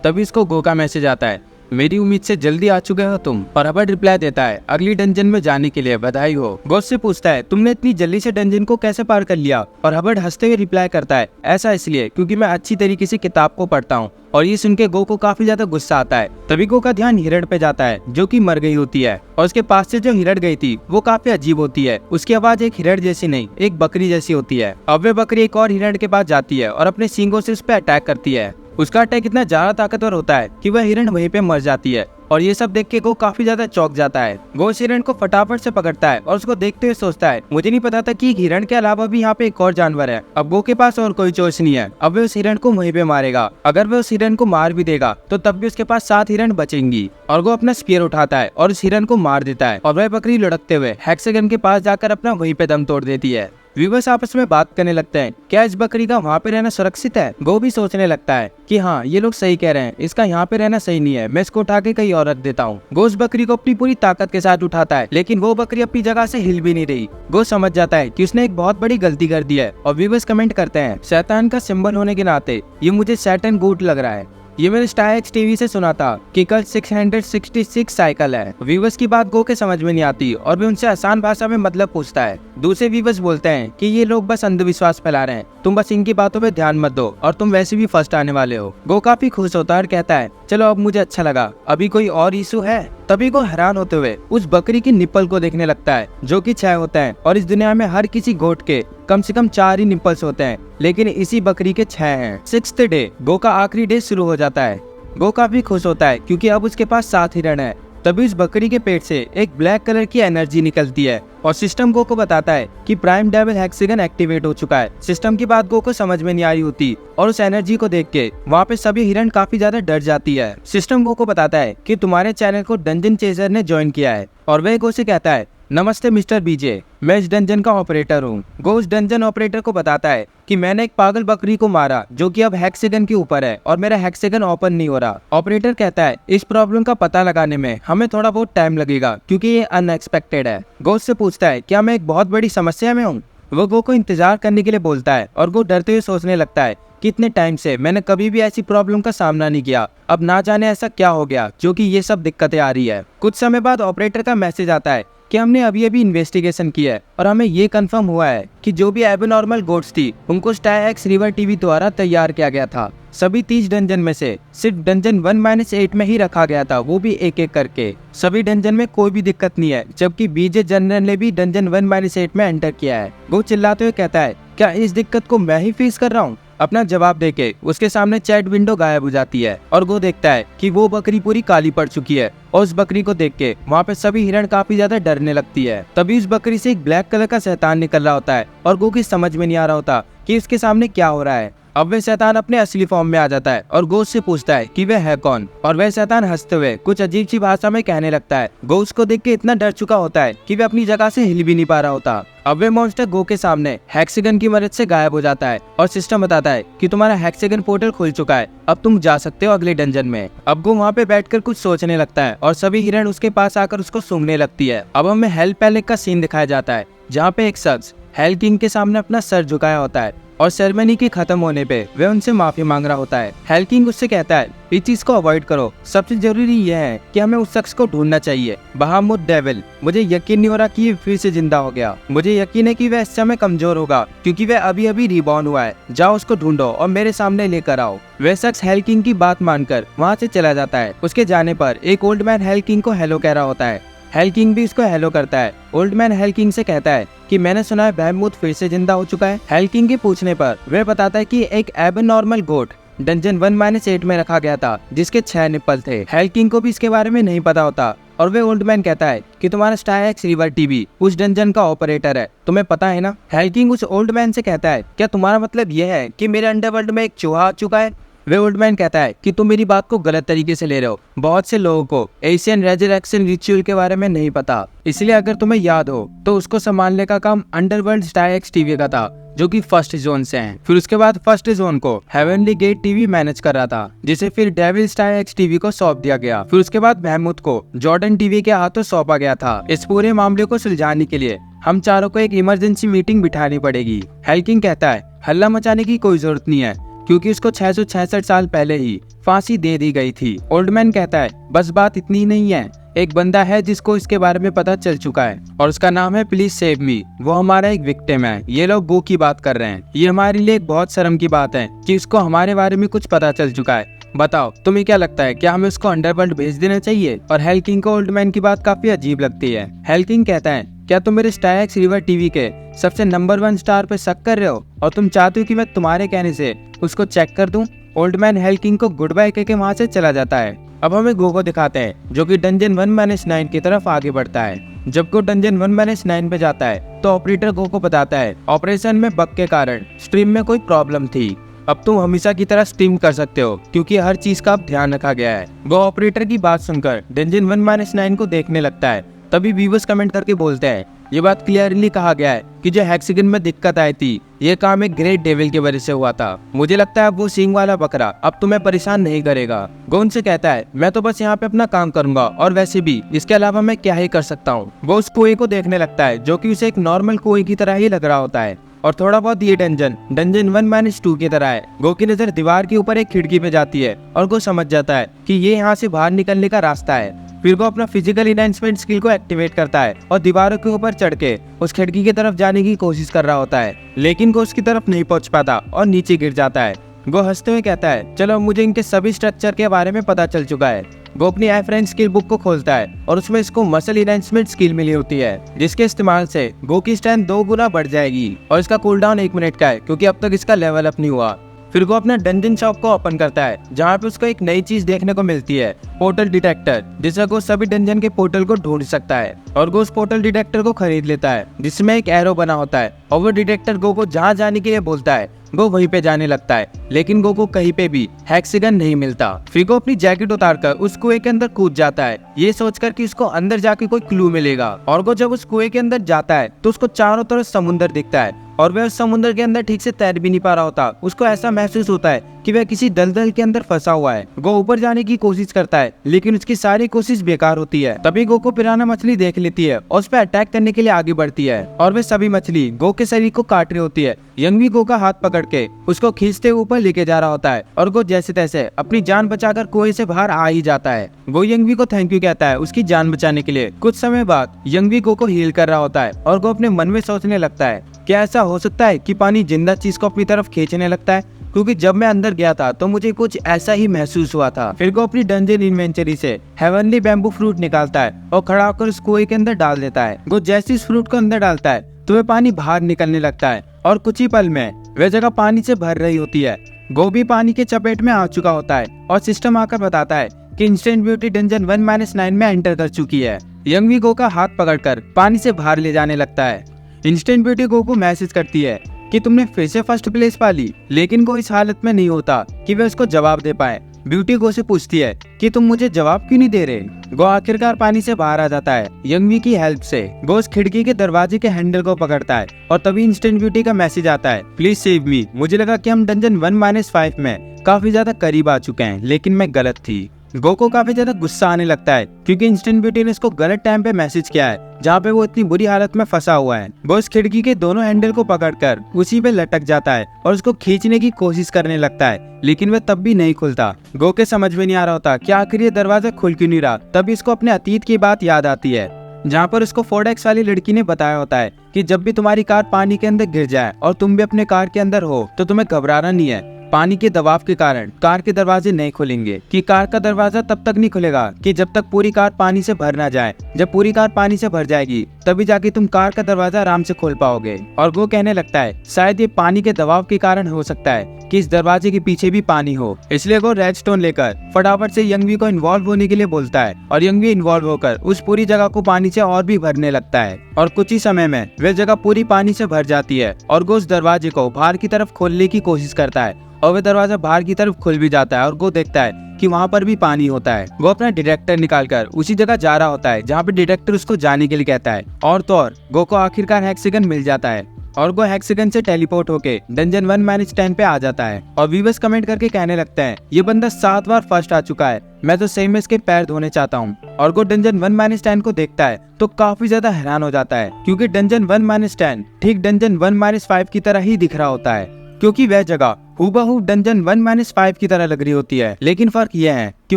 तभी इसको गो का मैसेज आता है मेरी उम्मीद से जल्दी आ चुके हो तुम। और हबर्ट रिप्लाई देता है अगली डंजन में जाने के लिए बधाई हो। गो से पूछता है तुमने इतनी जल्दी से डंजन को कैसे पार कर लिया? और हबर्ट हंसते हुए रिप्लाई करता है ऐसा इसलिए क्योंकि मैं अच्छी तरीके से किताब को पढ़ता हूँ। और ये सुन के गो को काफी ज्यादा गुस्सा आता है। तभी गो का ध्यान हिरण पे जाता है जो कि मर गई होती है और उसके पास से जो हिरण गई थी वो काफी अजीब होती है। उसकी आवाज एक हिरण जैसी नहीं, एक बकरी जैसी होती है। अब वे बकरी एक और हिरण के पास जाती है और अपने सींगों से उस पर अटैक करती है। उसका अटैक इतना ज्यादा ताकतवर होता है कि वह हिरण वहीं पे मर जाती है। और ये सब देख के गो काफी ज्यादा चौंक जाता है। गो उस हिरण को फटाफट से पकड़ता है और उसको देखते हुए सोचता है मुझे नहीं पता था कि हिरण के अलावा भी यहाँ पे एक और जानवर है। अब गो के पास और कोई चॉइस नहीं है। अब वे उस हिरण को वहीं पे मारेगा। अगर वे उस हिरण को मार भी देगा तो तब भी उसके पास 7 हिरण बचेंगी। और गो अपना स्पीयर उठाता है और उस हिरण को मार देता है और वह बकरी लुढ़कते हुए हेक्सागन के पास जाकर अपना वहीं पे दम तोड़ देती है। व्यूवर्स आपस में बात करने लगते हैं क्या इस बकरी का वहाँ पे रहना सुरक्षित है? गो भी सोचने लगता है कि हाँ ये लोग सही कह रहे हैं, इसका यहाँ पे रहना सही नहीं है, मैं इसको उठा के कहीं और रख देता हूँ। गो उस बकरी को अपनी पूरी ताकत के साथ उठाता है, लेकिन वो बकरी अपनी जगह से हिल भी नहीं रही। गो समझ जाता है कि उसने एक बहुत बड़ी गलती कर दी है। और व्यूवर्स कमेंट करते हैं शैतान का सिंबल होने के नाते ये मुझे सैटर्न गूट लग रहा है। ये मैंने स्टार एक्स टीवी से सुना था कि कल 666 साइकिल है। व्यूवर्स की बात गो के समझ में नहीं आती और वे उनसे आसान भाषा में मतलब पूछता है। दूसरे व्यूवर्स बोलते हैं कि ये लोग बस अंधविश्वास फैला रहे हैं, तुम बस इनकी बातों पे ध्यान मत दो और तुम वैसे भी फर्स्ट आने वाले हो। गो काफी खुश होता है और कहता है चलो अब मुझे अच्छा लगा, अभी कोई और इशू है? तभी गो हैरान होते हुए उस बकरी की निप्पल को देखने लगता है जो कि 6 होते हैं और इस दुनिया में हर किसी गोट के कम से कम 4 ही निप्पल्स होते हैं, लेकिन इसी बकरी के 6 हैं। 6th डे गो का आखिरी डे शुरू हो जाता है। गो काफी खुश होता है क्योंकि अब उसके पास 7 हिरण है। तभी उस बकरी के पेट से एक ब्लैक कलर की एनर्जी निकलती है और सिस्टम गो को बताता है कि प्राइम डेविल हेक्सागन एक्टिवेट हो चुका है। सिस्टम की बात गो को समझ में नहीं आ रही होती और उस एनर्जी को देख के वहाँ पे सभी हिरण काफी ज्यादा डर जाती है। सिस्टम गो को बताता है कि तुम्हारे चैनल को डंजन चेजर ने ज्वाइन किया है और वह गो से कहता है नमस्ते मिस्टर बीजे, मैं इस डंजन का ऑपरेटर हूँ। गो उस डंजन ऑपरेटर को बताता है कि मैंने एक पागल बकरी को मारा जो कि अब हेक्सागन के ऊपर है और मेरा हेक्सागन ओपन नहीं हो रहा। ऑपरेटर कहता है इस प्रॉब्लम का पता लगाने में हमें थोड़ा बहुत टाइम लगेगा क्योंकि ये अनएक्सपेक्टेड है। गो उससे पूछता है क्या मैं एक बहुत बड़ी समस्या में हूँ? वो गो को इंतजार करने के लिए बोलता है और गो डरते हुए सोचने लगता है कितने टाइम से मैंने कभी भी ऐसी प्रॉब्लम का सामना नहीं किया, अब ना जाने ऐसा क्या हो गया जो कि ये सब दिक्कतें आ रही है। कुछ समय बाद ऑपरेटर का मैसेज आता है कि हमने अभी अभी इन्वेस्टिगेशन किया है और हमें ये कंफर्म हुआ है कि जो भी एबनॉर्मल गोट्स थी उनको स्टार एक्स रिवर टीवी द्वारा तैयार किया गया था। सभी 30 डंजन में से सिर्फ डंजन 1-8 में ही रखा गया था, वो भी एक एक करके। सभी डंजन में कोई भी दिक्कत नहीं है, जबकि बीजे जनरल ने भी डंजन 1-8 में एंटर किया है। वो चिल्लाते हुए कहता है, क्या इस दिक्कत को मैं ही फेस कर रहा हूँ? अपना जवाब देके उसके सामने चैट विंडो गायब हो जाती है और वो देखता है कि वो बकरी पूरी काली पड़ चुकी है और उस बकरी को देख के वहाँ पे सभी हिरण काफी ज्यादा डरने लगती है। तभी उस बकरी से एक ब्लैक कलर का शैतान निकल रहा होता है और गो की समझ में नहीं आ रहा होता कि उसके सामने क्या हो रहा है। अब वह शैतान अपने असली फॉर्म में आ जाता है और गो से पूछता है कि वह है कौन, और वह शैतान हंसते हुए कुछ अजीब सी भाषा में कहने लगता है। गो उसको देख के इतना डर चुका होता है कि वह अपनी जगह से हिल भी नहीं पा रहा होता। अब वह मॉन्स्टर गो के सामने हेक्सागन की मदद से गायब हो जाता है और सिस्टम बताता है कि तुम्हारा हेक्सागन पोर्टल खुल चुका है, अब तुम जा सकते हो अगले डंजन में। अब गो वहाँ पे बैठकर कुछ सोचने लगता है और सभी हिरण उसके पास आकर उसको सूंघने लगती है। अब हमें हेल पैलेस का सीन दिखाया जाता है जहाँ पे एक शख्स हेल किंग के सामने अपना सर झुकाया होता है और सेरेमनी के खत्म होने पे वह उनसे माफी मांग रहा होता है। हेल किंग उससे कहता है, इस चीज को अवॉइड करो, सबसे जरूरी यह है कि हमें उस शख्स को ढूंढना चाहिए, बहामुत डेविल। मुझे यकीन नहीं हो रहा कि ये फिर से जिंदा हो गया। मुझे यकीन है कि वह इस समय कमजोर होगा क्योंकि वह अभी अभी रिबॉर्न हुआ है। जाओ उसको ढूंढो और मेरे सामने लेकर आओ। वह शख्स हेल किंग की बात मानकर वहाँ से चला जाता है। उसके जाने पर एक ओल्ड मैन हेल किंग को हेलो कह रहा होता है। हेल किंग भी उसको हेलो करता है। ओल्ड मैन हेल किंग से कहता है कि मैंने सुना है बहमूत फिर से जिंदा हो चुका है। हेल किंग के पूछने पर वह बताता है कि एक एबनॉर्मल गोट डंजन 1-8 में रखा गया था जिसके 6 निप्पल थे। हेल किंग को भी इसके बारे में नहीं पता होता और वह ओल्ड मैन कहता है कि तुम्हारा स्टार एक्स रिवर टीवी उस डंजन का ऑपरेटर है, तुम्हें पता है ना। हेल किंग उस ओल्ड मैन से कहता है, क्या तुम्हारा मतलब यह है कि मेरे अंडरवर्ल्ड में एक चूहा आ चुका है? वे ओल्ड मैन कहता है कि तुम मेरी बात को गलत तरीके से ले रहे हो। बहुत से लोगों को एशियन रेजरेक्शन रिचुअल के बारे में नहीं पता, इसलिए अगर तुम्हें याद हो तो उसको संभालने का काम अंडरवर्ल्ड स्टार एक्स टीवी का था जो कि फर्स्ट जोन से हैं। फिर उसके बाद फर्स्ट जोन को हेवनली गेट टीवी मैनेज कर रहा था जिसे फिर डेविल स्टार एक्स टीवी को सौंप दिया गया। फिर उसके बाद बहमूत को जॉर्डन टीवी के हाथों सौंपा गया था। इस पूरे मामले को सुलझाने के लिए हम चारों को एक इमरजेंसी मीटिंग बिठानी पड़ेगी। हेल किंग कहता है, हल्ला मचाने की कोई जरूरत नहीं है क्योंकि उसको 666 साल पहले ही फांसी दे दी गई थी। ओल्ड मैन कहता है, बस बात इतनी ही नहीं है, एक बंदा है जिसको इसके बारे में पता चल चुका है और उसका नाम है प्लीज सेव मी। वो हमारा एक विक्टिम है। ये लोग गो की बात कर रहे हैं। ये हमारे लिए एक बहुत शर्म की बात है कि उसको हमारे बारे में कुछ पता चल चुका है। बताओ तुम्हें क्या लगता है, क्या हमें उसको अंडरवर्ल्ड भेज देना चाहिए? और हेल किंग को ओल्ड मैन की बात काफी अजीब लगती है। हेल किंग कहता है, क्या तुम मेरे स्टार एक्स रिवर टीवी के सबसे नंबर 1 स्टार पे शक कर रहे हो और तुम चाहते हो कि मैं तुम्हारे कहने से उसको चेक कर दूं? ओल्ड मैन हेल किंग को गुड बाय कहके वहाँ से चला जाता है। अब हमें गो को दिखाते हैं जो कि डंजन 1-9 की तरफ आगे बढ़ता है। जब गो डंजन 1-9 पे जाता है तो ऑपरेटर गो को बताता है ऑपरेशन में बग के कारण स्ट्रीम में कोई प्रॉब्लम थी। अब तुम हमेशा की तरह स्ट्रीम कर सकते हो क्योंकि हर चीज का अब ध्यान रखा गया है। गो ऑपरेटर की बात सुनकर डंजन 1-9 को देखने लगता है। तभी व्यूअर्स कमेंट करके बोलते हैं, ये बात क्लियरली कहा गया है कि जो हेक्सागन में दिक्कत आई थी ये काम एक ग्रेट डेविल की वजह से हुआ था। मुझे लगता है वो सींग वाला बकरा अब तुम्हें परेशान नहीं करेगा। गो उनसे कहता है, मैं तो बस यहाँ पे अपना काम करूंगा और वैसे भी इसके अलावा मैं क्या ही कर सकता हूँ। वो उस कुएं को देखने लगता है जो कि उसे एक नॉर्मल कुएं की तरह ही लग रहा होता है और थोड़ा बहुत ये डंजन 1-2 की तरह है। गो की नजर दीवार के ऊपर एक खिड़की पे जाती है और गो समझ जाता है कि ये यहाँ से बाहर निकलने का रास्ता है। फिर वो अपना फिजिकल इनहेंसमेंट स्किल को एक्टिवेट करता है और दीवारों के ऊपर चढ़ के उस खिड़की की तरफ जाने की कोशिश कर रहा होता है, लेकिन वो उसकी तरफ नहीं पहुंच पाता और नीचे गिर जाता है। वो हंसते हुए कहता है, चलो मुझे इनके सभी स्ट्रक्चर के बारे में पता चल चुका है। वो अपनी आई स्किल बुक को खोलता है और उसमें इसको मसल इनहेंसमेंट स्किल मिली होती है जिसके इस्तेमाल से गो की स्ट्रेंथ 2 गुना बढ़ जाएगी और इसका कूलडाउन 1 मिनट का है क्योंकि अब तक इसका लेवल अप नहीं हुआ। फिर वो अपना डंजन शॉप को ओपन करता है जहाँ पे उसको एक नई चीज देखने को मिलती है, पोर्टल डिटेक्टर, जिससे वो सभी डंजन के पोर्टल को ढूंढ सकता है और वो उस पोर्टल डिटेक्टर को खरीद लेता है जिसमें एक एरो बना होता है और वो डिटेक्टर गो को जहाँ जाने के लिए बोलता है वो वहीं पे जाने लगता है, लेकिन गो को कहीं पे भी हेक्सागन नहीं मिलता। फिर गो अपनी जैकेट उतारकर उस कुएं के अंदर कूद जाता है ये सोचकर कि उसको अंदर जाके कोई क्लू मिलेगा। और गो जब उस कुएं के अंदर जाता है तो उसको चारों तरफ समुंदर दिखता है और वह उस समुद्र के अंदर ठीक से तैर भी नहीं पा रहा होता। उसको ऐसा महसूस होता है कि वह किसी दलदल के अंदर फंसा हुआ है। गो ऊपर जाने की कोशिश करता है लेकिन उसकी सारी कोशिश बेकार होती है। तभी गो को पिराना मछली देख लेती है और उस पर अटैक करने के लिए आगे बढ़ती है और वे सभी मछली गो के शरीर को काट रही होती है। यंगवी गो का हाथ पकड़ के उसको खींचते ऊपर लेके जा रहा होता है और गो जैसे तैसे अपनी जान बचाकर कुएं से बाहर आ ही जाता है। गो यंगवी को थैंक यू कहता है उसकी जान बचाने के लिए। कुछ समय बाद यंगवी गो को हील कर रहा होता है और गो अपने मन में सोचने लगता है क्या ऐसा हो सकता है कि पानी जिंदा चीज को अपनी तरफ खींचने लगता है, क्योंकि जब मैं अंदर गया था तो मुझे कुछ ऐसा ही महसूस हुआ था। फिर वो अपनी डंजन इन्वेंटरी से हेवनली बैम्बू फ्रूट निकालता है और खड़ा होकर उस कुएं के अंदर डाल देता है। वो जैसे इस फ्रूट को अंदर डालता है तो वह पानी बाहर निकलने लगता है और कुछ ही पल में वह जगह पानी से भर रही होती है। गो भी पानी के चपेट में आ चुका होता है और सिस्टम आकर बताता है कि इंस्टेंट ब्यूटी डंजन 1-9 में एंटर कर चुकी है। यंगवी गो का हाथ पकड़कर पानी से बाहर ले जाने लगता है। इंस्टेंट ब्यूटी गो को मैसेज करती है कि तुमने फिर से फर्स्ट प्लेस पा ली, लेकिन गो इस हालत में नहीं होता कि वे उसको जवाब दे पाए। ब्यूटी गो से पूछती है कि तुम मुझे जवाब क्यों नहीं दे रहे। गो आखिरकार पानी से बाहर आ जाता है यंगवी की हेल्प से। गो उस खिड़की के दरवाजे के हैंडल को पकड़ता है और तभी इंस्टेंट ब्यूटी का मैसेज आता है, प्लीज सेव मी। मुझे लगा कि हम डंजन 1-5 में काफी ज्यादा करीब आ चुके हैं, लेकिन मैं गलत थी। गो को काफी ज्यादा गुस्सा आने लगता है क्योंकि इंस्टेंट ब्यूटी ने इसको गलत टाइम पे मैसेज किया है जहाँ पे वो इतनी बुरी हालत में फंसा हुआ है। वो उस खिड़की के दोनों हैंडल को पकड़कर उसी पे लटक जाता है और उसको खींचने की कोशिश करने लगता है, लेकिन वह तब भी नहीं खुलता। गो के समझ में नहीं आ रहा होता कि आखिर ये दरवाजा खुल क्यों नहीं रहा। तभी इसको अपने अतीत की बात याद आती है जहाँ पर उसको फोर्ड एक्स वाली लड़की ने बताया होता है कि जब भी तुम्हारी कार पानी के अंदर गिर जाए और तुम भी अपने कार के अंदर हो तो तुम्हें घबराना नहीं है। पानी के दबाव के कारण कार के दरवाजे नहीं खुलेंगे, कि कार का दरवाजा तब तक नहीं खुलेगा कि जब तक पूरी कार पानी से भर ना जाए। जब पूरी कार पानी से भर जाएगी तभी जाके तुम कार का दरवाजा आराम से खोल पाओगे। और वो कहने लगता है शायद ये पानी के दबाव के कारण हो सकता है कि इस दरवाजे के पीछे भी पानी हो। इसलिए वो रेडस्टोन लेकर फटाफट से यंगवी को इन्वॉल्व होने के लिए बोलता है और यंगवी इन्वॉल्व होकर उस पूरी जगह को पानी से और भी भरने लगता है और कुछ ही समय में वह जगह पूरी पानी से भर जाती है और वो उस दरवाजे को बाहर की तरफ खोलने की कोशिश करता है और वह दरवाजा बाहर की तरफ खुल भी जाता है और वो देखता है कि वहाँ पर भी पानी होता है। वो अपना डिटेक्टर निकालकर उसी जगह जा रहा होता है जहाँ पे डिटेक्टर उसको जाने के लिए कहता है और तो और गो को आखिरकार हेक्सागन मिल जाता है और वो हेक्सागन से टेलीपोर्ट होके डंजन 1-10 पे आ जाता है। और व्यूअर्स कमेंट करके कहने लगते हैं ये बंदा 7 बार फर्स्ट आ चुका है, मैं तो सही में इसके पैर धोने चाहता हूँ। और वो डंजन 1-10 को देखता है तो काफी ज्यादा हैरान हो जाता है क्योंकि डंजन 1-10 ठीक डंजन 1-5 की तरह ही दिख रहा होता है, क्योंकि वह जगह हूबहू डंजन 1-5 की तरह लग रही होती है। लेकिन फर्क यह है कि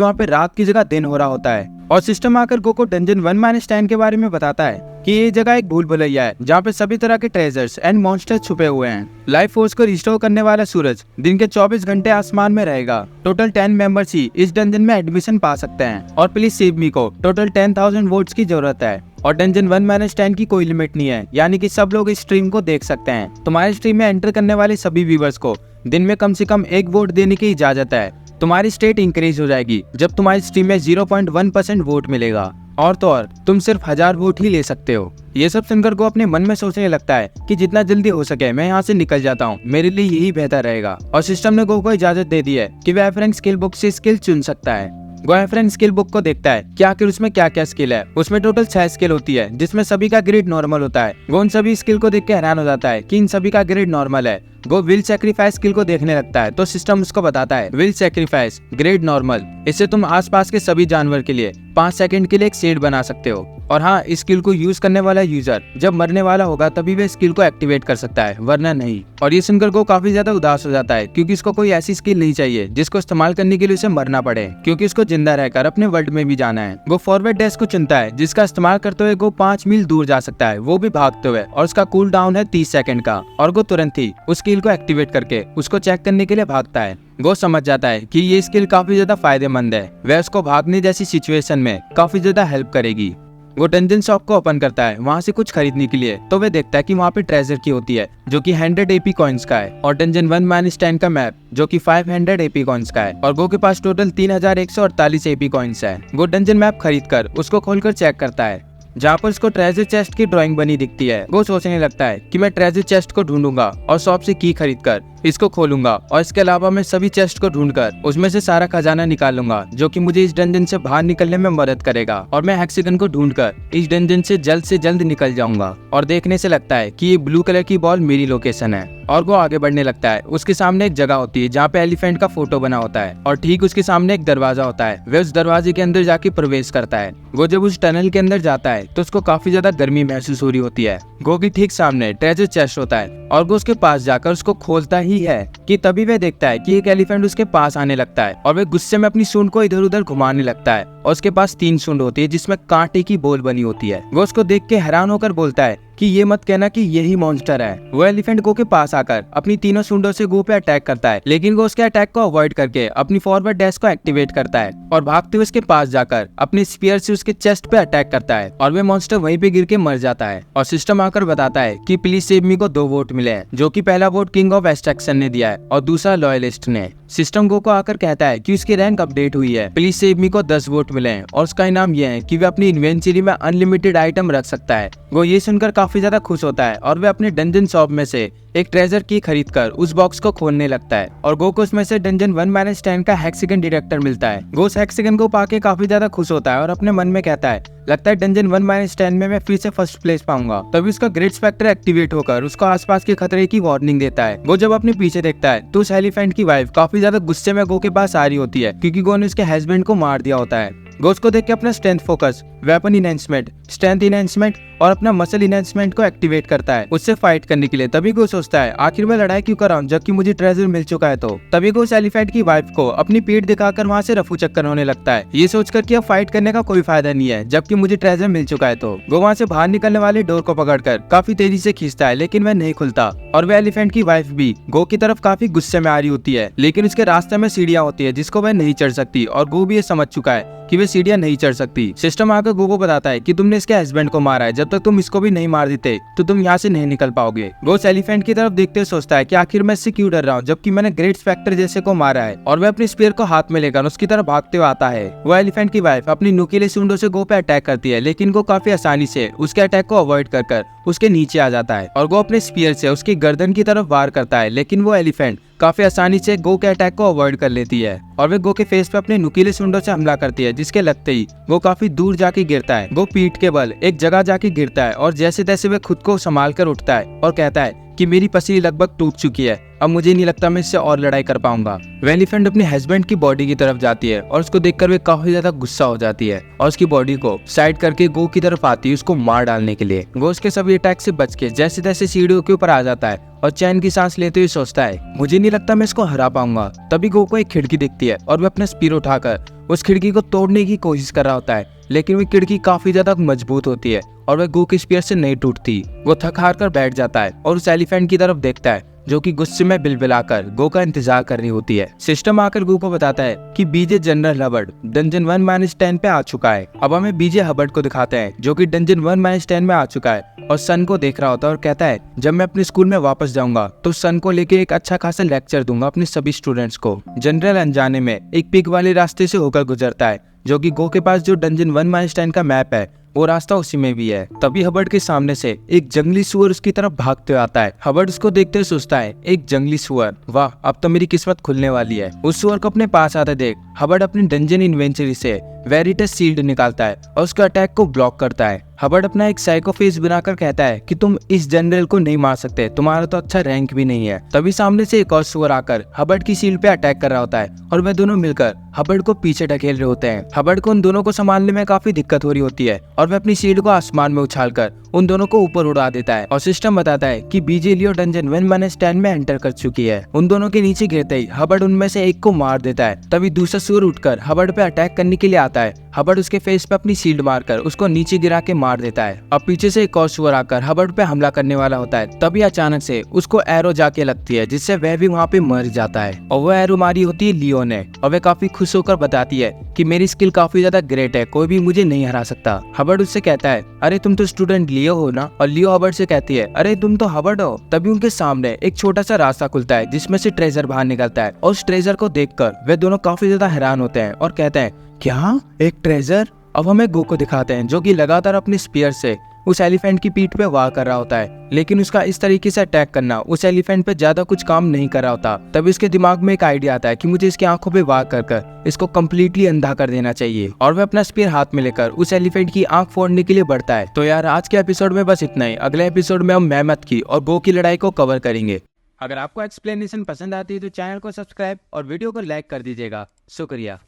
वहाँ पे रात की जगह दिन हो रहा होता है। और सिस्टम आकर गो को डंजन 1-10 के बारे में बताता है कि ये जगह एक भूल भुलैया है जहाँ पे सभी तरह के ट्रेजर्स एंड मॉन्स्टर्स छुपे हुए हैं। लाइफ फोर्स को रिस्टोर करने वाला सूरज दिन के 24 घंटे आसमान में रहेगा। टोटल 10 मेंबर्स ही इस डंजन में एडमिशन पा सकते हैं। और प्लीज सेव मी को टोटल 10,000 वोट्स की जरूरत है। और डंजन 1-10 की कोई लिमिट नहीं है, यानी कि सब लोग इस स्ट्रीम को देख सकते हैं। तुम्हारी स्ट्रीम में एंटर करने वाले सभी व्यूवर्स को दिन में कम से कम 1 वोट देने की इजाजत है। तुम्हारी स्टेट इंक्रीज हो जाएगी जब तुम्हारी स्ट्रीम में 0.1% वोट मिलेगा। और तो और तुम सिर्फ 1000 वोट ही ले सकते हो। ये सब सुनकर को अपने मन में सोचने लगता है कि जितना जल्दी हो सके मैं यहाँ से निकल जाता हूँ, मेरे लिए यही बेहतर रहेगा। और सिस्टम ने गो को इजाजत दे दी है कि वह फ्रेंड स्किल बुक से स्किल चुन सकता है। फ्रेंड स्किल बुक को देखता है कि आखिर उसमें क्या क्या स्किल है। उसमें टोटल 6 स्किल होती है जिसमें सभी का ग्रेड नॉर्मल होता है। वो उन सभी स्किल को देख के हैरान हो जाता है कि इन सभी का ग्रेड नॉर्मल है। वो विल सैक्रिफाइस स्किल को देखने लगता है तो सिस्टम उसको बताता है विल सैक्रिफाइस ग्रेड नॉर्मल, इससे तुम आसपास के सभी जानवर के लिए 5 सेकंड के लिए एक शेड बना सकते हो। और हाँ, इस स्किल को यूज करने वाला यूजर जब मरने वाला होगा तभी वह स्किल को एक्टिवेट कर सकता है, वरना नहीं। और ये सुनकर को काफी ज्यादा उदास हो जाता है क्योंकि इसको कोई ऐसी स्किल नहीं चाहिए जिसको इस्तेमाल करने के लिए उसे मरना पड़े, क्योंकि इसको जिंदा रहकर अपने वर्ल्ड में भी जाना है। वो फॉरवर्ड डैश को चुनता है जिसका इस्तेमाल करते हुए वो 5 मील दूर जा सकता है, वो भी भागते हुए। और उसका कूल डाउन है 30 सेकंड का। और वो तुरंत ही उस स्किल को एक्टिवेट करके उसको चेक करने के लिए भागता है। वो समझ जाता है कि ये स्किल काफी ज्यादा फायदेमंद है, वह उसको भागने जैसी सिचुएशन में काफी ज्यादा हेल्प करेगी। वो डंजन शॉप को ओपन करता है वहाँ से कुछ खरीदने के लिए, तो वह देखता है कि वहाँ पे ट्रेजर की होती है जो कि 100 AP कॉइन्स का है। और डंजन 1-10 का मैप जो कि 500 AP कॉइन्स का है। और गो के पास टोटल 3148 AP कॉइन्स है। वो डंजन मैप खरीद कर उसको खोलकर चेक करता है जहाँ पर उसको ट्रेजर चेस्ट की ड्राइंग बनी दिखती है। वो सोचने लगता है कि मैं ट्रेजर चेस्ट को ढूंढूंगा और शॉप से की खरीद कर इसको खोलूंगा और इसके अलावा मैं सभी चेस्ट को ढूंढकर उसमें से सारा खजाना निकाल लूंगा जो कि मुझे इस डंजन से बाहर निकलने में मदद करेगा। और मैं हेक्सागन को ढूंढकर इस डंजन से जल्द निकल जाऊंगा। और देखने से लगता है कि ये ब्लू कलर की बॉल मेरी लोकेशन है और वो आगे बढ़ने लगता है। उसके सामने एक जगह होती है जहाँ पे एलिफेंट का फोटो बना होता है और ठीक उसके सामने एक दरवाजा होता है। वह उस दरवाजे के अंदर जाके प्रवेश करता है। वो जब उस टनल के अंदर जाता है तो उसको काफी ज्यादा गर्मी महसूस हो रही होती है। गो की ठीक सामने ट्रेजर चेस्ट होता है और वो उसके पास जाकर उसको खोलता ही है कि तभी वह देखता है कि एक एलिफेंट उसके पास आने लगता है और वह गुस्से में अपनी सूंड को इधर उधर घुमाने लगता है और उसके पास 3 सूंड होती है जिसमें कांटे की बोल बनी होती है। वो उसको देख के हैरान होकर बोलता है कि ये मत कहना कि यही मॉन्स्टर है। वो एलिफेंट गो के पास आकर अपनी तीनों सूंडों से गो पे अटैक करता है, लेकिन वो उसके अटैक को अवॉइड करके अपनी फॉरवर्ड डैश को एक्टिवेट करता है और भागते हुए उसके पास जाकर अपने स्पीयर से उसके चेस्ट पे अटैक करता है और वह मॉन्स्टर वहीं पे गिर के मर जाता है। और सिस्टम आकर बताता है कि प्लीज सेव मी को 2 वोट मिले हैं, जो कि पहला वोट किंग ऑफ एक्सट्रैक्शन ने दिया है और दूसरा लॉयलिस्ट ने। सिस्टम गो को आकर कहता है कि उसकी रैंक अपडेट हुई है, प्लीज सेव मी को 10 वोट मिले हैं और उसका इनाम यह है कि वह अपनी इन्वेंटरी में अनलिमिटेड आइटम रख सकता है। वो ये सुनकर काफी ज्यादा खुश होता है और वह अपने डंजन शॉप में से एक ट्रेजर की खरीद कर उस बॉक्स को खोलने लगता है और गो को उसमें से डंजन 1-10 का हेक्सागन डिटेक्टर मिलता है। गो उस हेक्सागन को पाके काफी ज्यादा खुश होता है और अपने मन में कहता है लगता है डंजन 1-10 में मैं फिर से फर्स्ट प्लेस पाऊंगा। तभी उसका ग्रेट स्पेक्टर एक्टिवेट होकर उसको आसपास के खतरे की वार्निंग देता है। वो जब अपने पीछे देखता है तो उस एलिफेंट की वाइफ काफी ज्यादा गुस्से में गो के पास आ रही होती है क्योंकि गो ने उसके हस्बैंड को मार दिया होता है। गो उसको देख के अपना strength focus, weapon enhancement, strength enhancement और अपना मसल इनहेंसमेंट को एक्टिवेट करता है उससे फाइट करने के लिए। तभी गो सोचता है आखिर मैं लड़ाई क्यों कर रहा हूँ जबकि मुझे ट्रेजर मिल चुका है। तो तभी गो उस एलिफेंट की वाइफ को अपनी पीठ दिखाकर वहाँ से रफू चक्कर होने लगता है, ये सोचकर कि अब फाइट करने का कोई फायदा नहीं है जबकि मुझे ट्रेजर मिल चुका है। तो गो वहाँ से बाहर निकलने वाले डोर को पकड़कर काफी तेजी से खींचता है, लेकिन वह नहीं खुलता और वह एलिफेंट की वाइफ भी गो की तरफ काफी गुस्से में आ रही होती है, लेकिन उसके रास्ते में सीढ़ियाँ होती है जिसको वह नहीं चढ़ सकती और गो भी ये समझ चुका है कि वे सीढ़ियां नहीं चढ़ सकती। सिस्टम आकर गो को बताता है कि तुमने इसके हस्बैंड को मारा है, जब तक तुम इसको भी नहीं मार देते तो तुम यहाँ से नहीं निकल पाओगे। गो उस एलिफेंट की तरफ देखते हुए सोचता है कि आखिर मैं इससे क्यों डर रहा हूँ जबकि मैंने ग्रेट स्पेक्टर जैसे को मारा है और वह अपने स्पीयर को हाथ में लेकर उसकी तरफ भागते हुए आता है। वो एलिफेंट की वाइफ अपनी नुकीले सूंडों से गो पे अटैक करती है, लेकिन गो काफी आसानी से उसके अटैक को अवॉइड कर उसके नीचे आ जाता है और गो अपने स्पीयर से उसकी गर्दन की तरफ वार करता है, लेकिन वो एलिफेंट काफी आसानी से गो के अटैक को अवॉइड कर लेती है और वे गो के फेस पे अपने नुकीले सूंडों से हमला करती है, जिसके लगते ही वो काफी दूर जाके गिरता है। गो पीठ के बल एक जगह जाके गिरता है और जैसे तैसे वे खुद को संभाल कर उठता है और कहता है कि मेरी पसली लगभग टूट चुकी है, अब मुझे नहीं लगता मैं इससे और लड़ाई कर पाऊंगा। वह एलिफेंट अपने हस्बैंड की बॉडी की तरफ जाती है और उसको देखकर वे काफी ज्यादा गुस्सा हो जाती है और उसकी बॉडी को साइड करके गो की तरफ आती है उसको मार डालने के लिए। गो उसके सभी अटैक से बच के जैसे तैसे सीढ़ियों के ऊपर आ जाता है और चैन की सांस लेते हुए सोचता है मुझे नहीं लगता मैं इसको हरा पाऊंगा। तभी गो को एक खिड़की दिखती है और वह अपना स्पीर उठाकर उस खिड़की को तोड़ने की कोशिश कर रहा होता है, लेकिन वह खिड़की काफी ज्यादा मजबूत होती है और वह गो के स्पीयर से नहीं टूटती। वो थक हार कर बैठ जाता है और उस एलिफेंट की तरफ देखता है जो कि गुस्से में बिलबिलाकर गो का इंतजार कर रही होती है। सिस्टम आकर गो को बताता है कि बीजे जनरल हबर्ड डंजन 1-10 पे आ चुका है। अब हमें बीजे हबर्ड को दिखाते हैं जो कि डंजन 1-10 में आ चुका है और सन को देख रहा होता है और कहता है जब मैं अपने स्कूल में वापस जाऊंगा तो सन को लेके एक अच्छा खासा लेक्चर दूंगा अपने सभी स्टूडेंट्स को। जनरल अनजाने में एक पिक वाले रास्ते से होकर गुजरता है जो कि गो के पास जो डंजन 1-10 का मैप है वो रास्ता उसी में भी है। तभी हबर्ड के सामने से एक जंगली सुअर उसकी तरफ भागते हुए आता है। हबर्ड उसको देखते हुए सोचता है एक जंगली सुअर, वाह अब तो मेरी किस्मत खुलने वाली है। उस सुअर को अपने पास आते देख हबर्ड अपनी डंजन इन्वेंटरी से वेरिटस सील्ड निकालता है और उसके अटैक को ब्लॉक करता है। हबर्ड अपना एक साइको फेस बनाकर कहता है कि तुम इस जनरल को नहीं मार सकते, तुम्हारा तो अच्छा रैंक भी नहीं है। तभी सामने से एक और सुअर आकर हबर्ड की शील्ड पे अटैक कर रहा होता है और वे दोनों मिलकर हबर्ड को पीछे ढकेल रहे होते हैं। हबर्ड को उन दोनों को संभालने में काफी दिक्कत हो रही होती है और वह अपनी शील्ड को आसमान में उछालकर उन दोनों को ऊपर उड़ा देता है और सिस्टम बताता है कि बीजे लियो डंजन 1-10 में एंटर कर चुकी है। उन दोनों के नीचे गिरते ही हबर्ड उनमें से एक को मार देता है। तभी दूसरा सुअर उठकर हबर्ड पे अटैक करने के लिए आता है। हबर्ड उसके फेस पे अपनी शील्ड मारकर उसको नीचे गिरा के मार देता है। अब पीछे से एक और सुअर आकर हबर्ड पे हमला करने वाला होता है। तभी अचानक से उसको एरो जाके लगती है जिससे वह भी वहाँ पे मर जाता है और वह एरो मारी होती है लियो ने और वह काफी खुश होकर बताती है कि मेरी स्किल काफी ज्यादा ग्रेट है, कोई भी मुझे नहीं हरा सकता। हबर्ड उससे कहता है अरे तुम तो स्टूडेंट लियो हो ना, और लियो हबर्ड से कहती है अरे तुम तो हबर्ड हो। तभी उनके सामने एक छोटा सा रास्ता खुलता है जिसमें से ट्रेजर बाहर निकलता है और उस ट्रेजर को देखकर वे दोनों काफी ज्यादा हैरान होते हैं और कहते हैं क्या एक ट्रेजर। अब हमें गो को दिखाते हैं जो कि लगातार अपने स्पीयर से उस एलिफेंट की पीठ पे वार कर रहा होता है, लेकिन उसका इस तरीके से अटैक करना उस एलिफेंट पे ज्यादा कुछ काम नहीं कर रहा होता। तब इसके दिमाग में एक आइडिया आता है कि मुझे इसकी आंखों पे वार कर इसको कम्प्लीटली अंधा कर देना चाहिए, और वह अपना स्पीयर हाथ में लेकर उस एलिफेंट की आंख फोड़ने के लिए बढ़ता है। तो यार आज के एपिसोड में बस इतना ही। अगले एपिसोड में हम मेहमत की और गो की लड़ाई को कवर करेंगे। अगर आपको एक्सप्लेनेशन पसंद आती है तो चैनल को सब्सक्राइब और वीडियो को लाइक कर दीजिएगा। शुक्रिया।